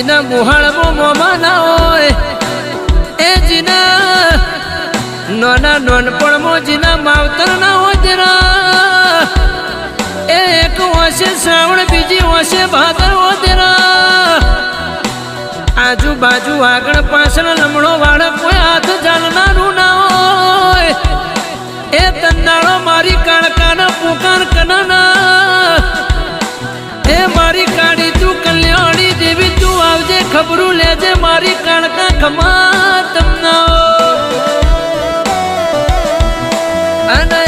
જીના મુહાળમો મોમાં ના હોય એ જીના નાના નાનપણમાં જીના માવતર ના હોય તેરા એ એક વર્ષે શ્રાવણ બીજી વર્ષે ભાદર હો તેરા આજુબાજુ આગળ પાછળ લમણો વાળા કોઈ હાથ જાણનારું ના હોય એ તંદાળો મારી કાળકાના પુકાર કનાના એ મારી કાળી તું કલ્યાણી દેવી તું આવજે ખબરું લેજે મારી કાળકા ખમા તમના અને